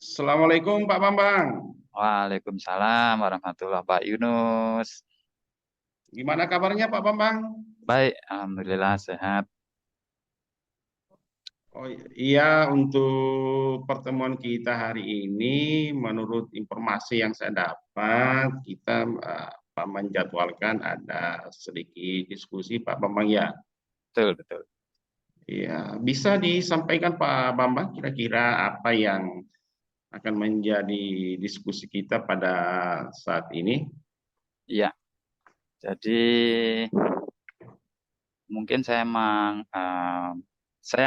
Assalamualaikum Pak Bambang. Waalaikumsalam warahmatullahi Pak Yunus. Gimana kabarnya Pak Bambang? Baik, alhamdulillah sehat. Oh iya, untuk pertemuan kita hari ini, menurut informasi yang saya dapat, kita Pak menjadwalkan ada sedikit diskusi Pak Bambang ya. Betul, betul. Iya, bisa disampaikan Pak Bambang kira-kira apa yang akan menjadi diskusi kita pada saat ini? Iya, jadi mungkin saya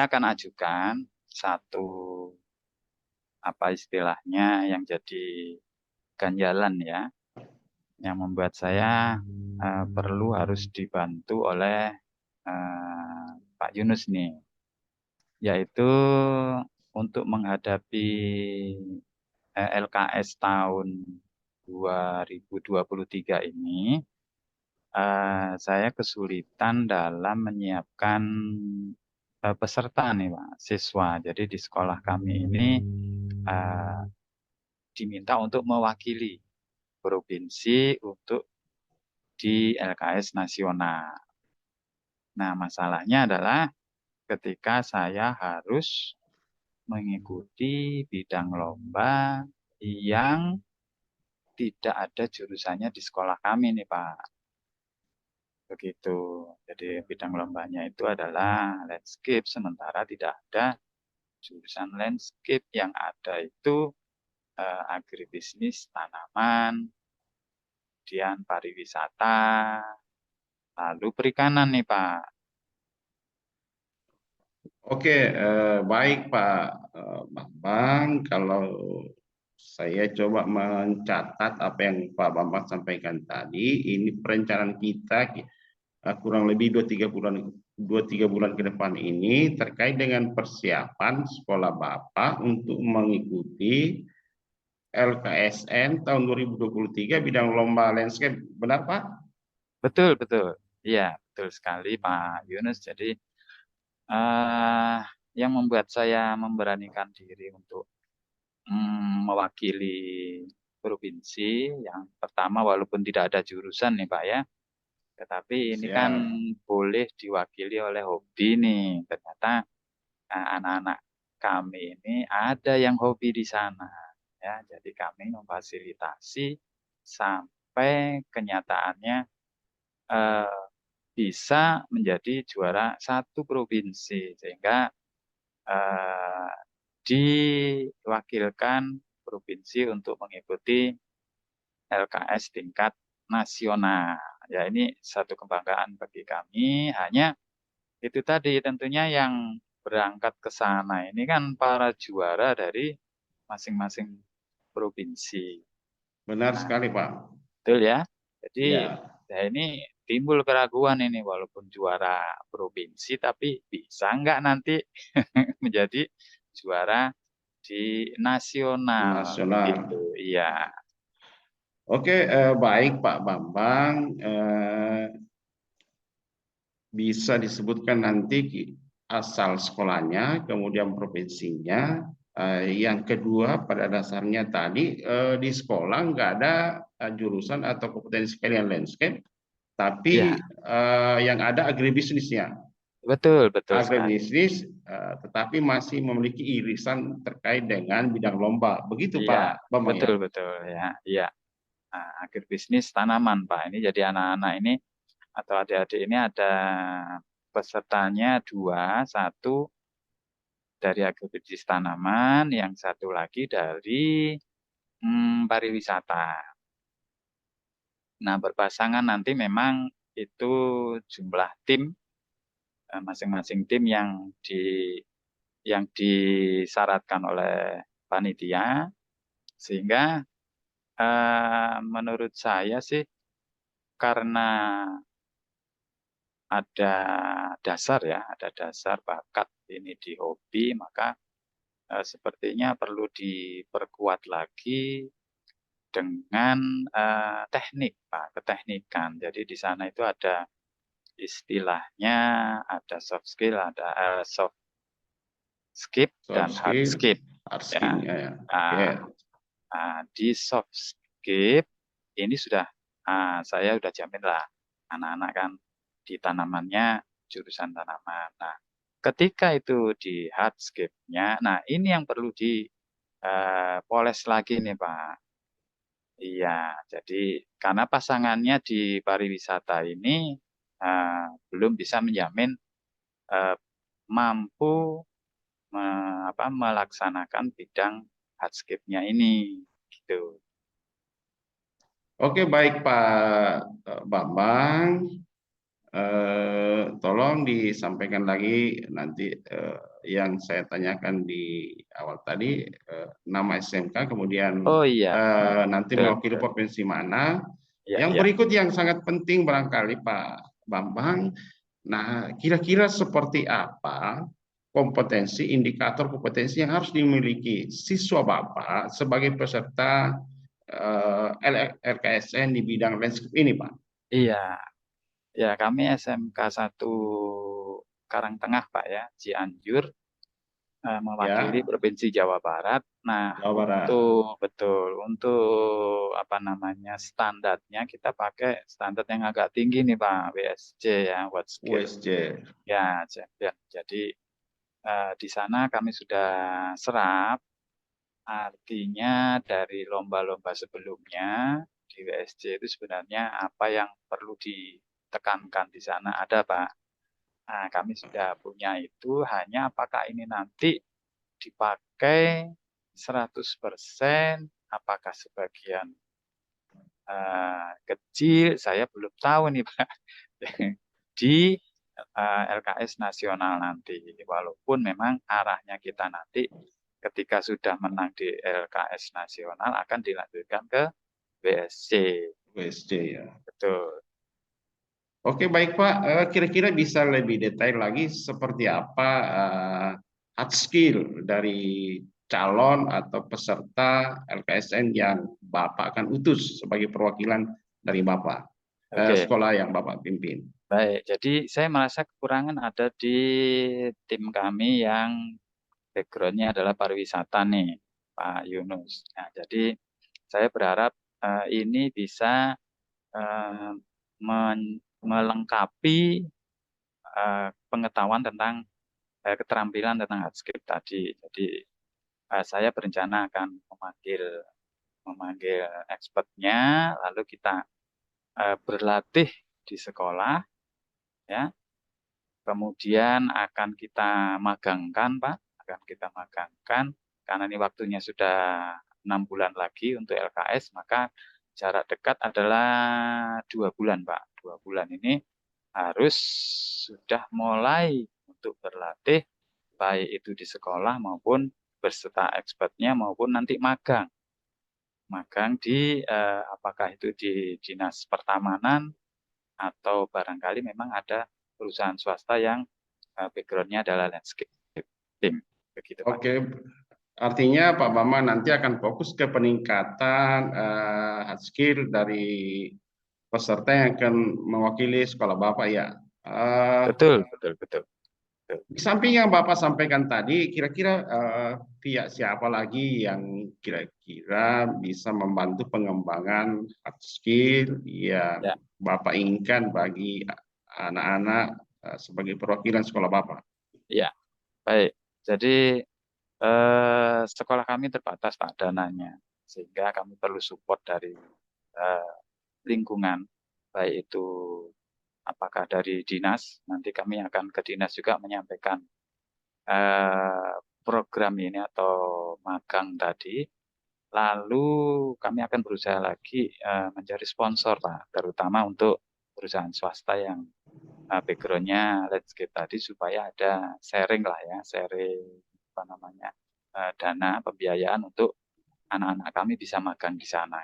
akan ajukan satu apa istilahnya yang jadi ganjalan ya, yang membuat saya perlu harus dibantu oleh Pak Yunus nih, yaitu untuk menghadapi LKS tahun 2023 ini, saya kesulitan dalam menyiapkan peserta nih, Pak, siswa. Jadi di sekolah kami ini eh, diminta untuk mewakili provinsi untuk di LKS nasional. Nah, masalahnya adalah ketika saya harus mengikuti bidang lomba yang tidak ada jurusannya di sekolah kami nih, Pak. Begitu. Jadi bidang lombanya itu adalah landscape, sementara tidak ada jurusan landscape. Yang ada itu agribisnis, tanaman, kemudian pariwisata, lalu perikanan nih, Pak. Oke, baik Pak Bambang. Kalau saya coba mencatat apa yang Pak Bambang sampaikan tadi, ini perencanaan kita kurang lebih 2-3 bulan ke depan ini terkait dengan persiapan sekolah Bapak untuk mengikuti LKSN tahun 2023 bidang lomba landscape. Benar Pak? Betul, betul. Iya, betul sekali, Pak Yunus. Jadi eh, yang membuat saya memberanikan diri untuk mewakili provinsi yang pertama, walaupun tidak ada jurusan nih Pak ya, tetapi ini kan Siap. boleh diwakili oleh hobi nih. Ternyata anak-anak kami ini ada yang hobi di sana ya. Jadi kami memfasilitasi sampai kenyataannya eh, bisa menjadi juara satu provinsi, sehingga eh, diwakilkan provinsi untuk mengikuti LKS tingkat nasional. Ya, ini satu kebanggaan bagi kami. Hanya itu tadi, tentunya yang berangkat ke sana ini kan para juara dari masing-masing provinsi. Benar Nah, sekali Pak. betul ya. Jadi Ya. ya ini timbul keraguan ini, walaupun juara provinsi tapi bisa nggak nanti menjadi juara di nasional begitu. Nasional. Iya. Oke, baik Pak Bambang. Bisa disebutkan nanti asal sekolahnya, kemudian provinsinya. Yang kedua, pada dasarnya tadi di sekolah nggak ada jurusan atau kompetensi kalian landscape, Ya, tapi yang ada agribisnisnya. betul, betul sekali. Agribisnis, tetapi masih memiliki irisan terkait dengan bidang lomba. Begitu Iya, Pak Bambang ya? betul, betul ya. Iya. Nah, agribisnis tanaman, Pak. Ini jadi anak-anak ini atau adik-adik ini ada pesertanya dua, satu dari agribisnis tanaman, yang satu lagi dari pariwisata. Nah, berpasangan nanti memang itu jumlah tim, masing-masing tim yang disyaratkan oleh panitia, sehingga menurut saya sih, karena ada ada dasar bakat ini di hobi, maka sepertinya perlu diperkuat lagi dengan teknik, Pak, keteknikan. Jadi di sana itu ada istilahnya, ada soft skill, ada soft skip Soft dan hard skill, skip. Hardscape-nya ya. Oke. Nah, di softscape ini sudah saya udah jamin lah anak-anak kan di tanamannya jurusan tanaman. Nah, ketika itu di hardscape-nya, nah ini yang perlu dipoles lagi nih Pak. Iya, jadi karena pasangannya di pariwisata ini belum bisa menjamin eh, mampu melaksanakan bidang hardscape-nya ini, gitu. Oke, baik Pak Bambang. Tolong disampaikan lagi nanti yang saya tanyakan di awal tadi, nama SMK, kemudian Oh iya, nanti betul, mewakili betul. provinsi mana. Iya, Yang iya. berikut yang sangat penting barangkali Pak Bambang. Nah, kira-kira seperti apa kompetensi, indikator kompetensi yang harus dimiliki siswa Bapak sebagai peserta LKSN di bidang landscape ini, Pak? Iya, ya kami SMK 1 Karangtengah Pak ya, Cianjur, mewakili Ya, Provinsi Jawa Barat. Nah, Jawa Barat, untuk apa namanya standarnya kita pakai standar yang agak tinggi nih Pak, WSC ya, World Skill. USJ. Ya, champion. Jadi di sana kami sudah serap, artinya dari lomba-lomba sebelumnya di WSC itu sebenarnya apa yang perlu ditekankan di sana ada Pak. Nah, kami sudah punya itu, hanya apakah ini nanti dipakai 100%, apakah sebagian kecil, saya belum tahu nih Pak, di LKS nasional nanti. Walaupun memang arahnya kita nanti ketika sudah menang di LKS nasional akan dilanjutkan ke BSC. USJ ya. Betul. Oke, baik Pak. Kira-kira bisa lebih detail lagi seperti apa hard skill dari calon atau peserta LKSN yang Bapak akan utus sebagai perwakilan dari Bapak, Oke. sekolah yang Bapak pimpin. Baik, jadi saya merasa kekurangan ada di tim kami yang background-nya adalah pariwisata nih, Pak Yunus. Nah, jadi saya berharap ini bisa eh, melengkapi pengetahuan tentang keterampilan tentang hardscape tadi. Jadi saya berencana akan memanggil expertnya, lalu kita berlatih di sekolah, ya. Kemudian akan kita magangkan, Pak, akan kita magangkan karena ini waktunya sudah 6 bulan lagi untuk LKS, maka jarak dekat adalah 2 bulan, Pak. 2 bulan ini harus sudah mulai untuk berlatih, baik itu di sekolah maupun berserta expertnya maupun nanti magang. Magang di apakah itu di Dinas Pertamanan atau barangkali memang ada perusahaan swasta yang background-nya adalah landscaping. Begitu, Pak. Oke, artinya Pak Bambang nanti akan fokus ke peningkatan hard skill dari peserta yang akan mewakili sekolah Bapak ya. Betul, betul, betul. Betul. Di samping yang Bapak sampaikan tadi, kira-kira pihak siapa lagi yang kira-kira bisa membantu pengembangan hard skill yang Ya, Bapak inginkan bagi anak-anak sebagai perwakilan sekolah Bapak? ya, baik. Jadi sekolah kami terbatas Pak dananya, sehingga kami perlu support dari lingkungan, baik itu apakah dari dinas, nanti kami akan ke dinas juga menyampaikan program ini atau magang tadi. Lalu kami akan berusaha lagi mencari sponsor, Pak, terutama untuk perusahaan swasta yang background-nya landscape tadi supaya ada sharing lah ya, sharing apa namanya dana pembiayaan untuk anak-anak kami bisa magang di sana.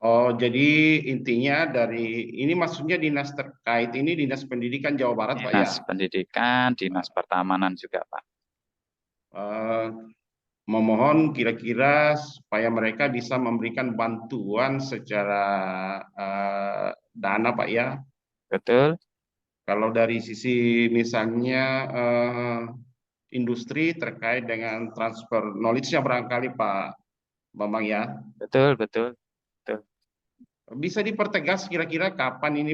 Oh, jadi intinya dari ini maksudnya dinas terkait ini dinas pendidikan Jawa Barat, Pak Dinas ya? Pendidikan, Dinas Pertamanan juga, Pak. Eh, Memohon kira-kira supaya mereka bisa memberikan bantuan secara dana, Pak ya. Betul? Kalau dari sisi misalnya industri terkait dengan transfer knowledge-nya barangkali Pak Bambang ya. Betul, betul, betul. Bisa dipertegas kira-kira kapan ini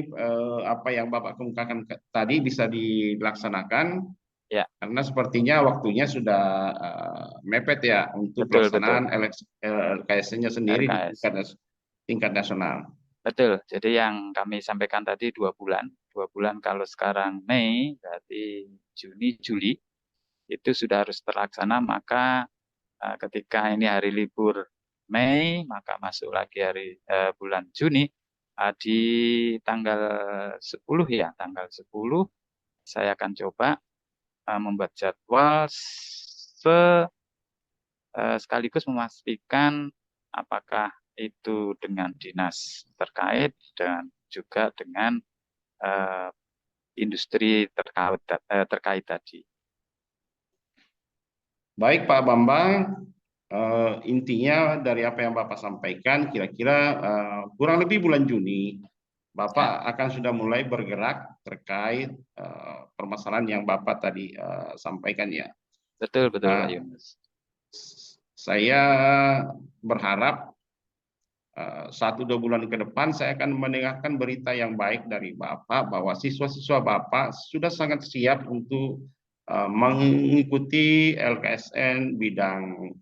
apa yang Bapak kemukakan tadi bisa dilaksanakan? Ya, Karena sepertinya waktunya sudah mepet ya untuk betul, betul. pelaksanaan LKS-nya sendiri di RKS. tingkat nasional. Betul. Jadi yang kami sampaikan tadi 2 bulan. 2 bulan kalau sekarang Mei, berarti Juni, Juli, itu sudah harus terlaksana. Maka ketika ini hari libur Mei, maka masuk lagi bulan Juni. Di tanggal 10 ya, tanggal 10 saya akan coba membuat jadwal sekaligus memastikan apakah itu dengan dinas terkait dan juga dengan industri terkait tadi. Baik Pak Bambang, intinya dari apa yang Bapak sampaikan, kira-kira kurang lebih bulan Juni, Bapak akan sudah mulai bergerak terkait permasalahan yang Bapak tadi sampaikan ya. Betul, betul Pak Nah, Yunus. saya berharap 1-2 bulan ke depan saya akan mendengarkan berita yang baik dari Bapak bahwa siswa-siswa Bapak sudah sangat siap untuk mengikuti LKSN bidang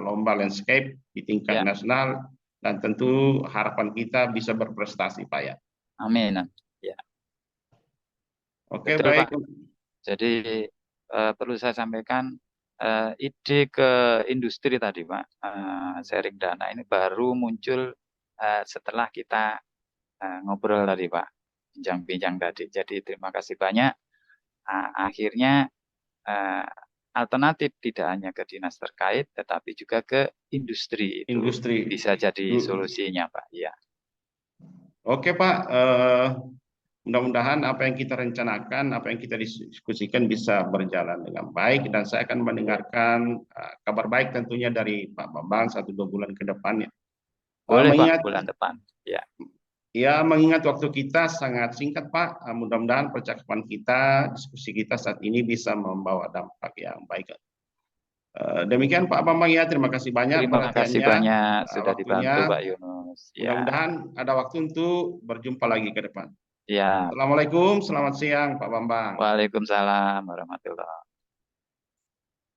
lomba landscape di tingkat Ya, nasional dan tentu harapan kita bisa berprestasi Pak ya. amin. Ya, Oke betul baik. Pak. Jadi perlu saya sampaikan ide ke industri tadi Pak, sharing dana ini baru muncul setelah kita ngobrol tadi Pak, bincang-bincang tadi. Jadi terima kasih banyak. Akhirnya alternatif tidak hanya ke dinas terkait, tetapi juga ke industri itu Industri. bisa jadi solusinya Pak. Ya. Oke Pak, mudah-mudahan apa yang kita rencanakan, apa yang kita diskusikan bisa berjalan dengan baik dan saya akan mendengarkan kabar baik tentunya dari Pak Bambang 1-2 bulan ke depan ya. Boleh Mengingat Pak, bulan depan. Ya. Ya, mengingat waktu kita sangat singkat, Pak. Mudah-mudahan percakapan kita, diskusi kita saat ini bisa membawa dampak yang baik. Demikian Pak Bambang ya, terima kasih banyak Terima kasih perhatiannya, banyak sudah dibantu waktunya. Pak Yunus. Ya. Mudah-mudahan ada waktu untuk berjumpa lagi ke depan. Ya. Assalamualaikum, selamat siang Pak Bambang. Waalaikumsalam warahmatullahi wabarakatuh.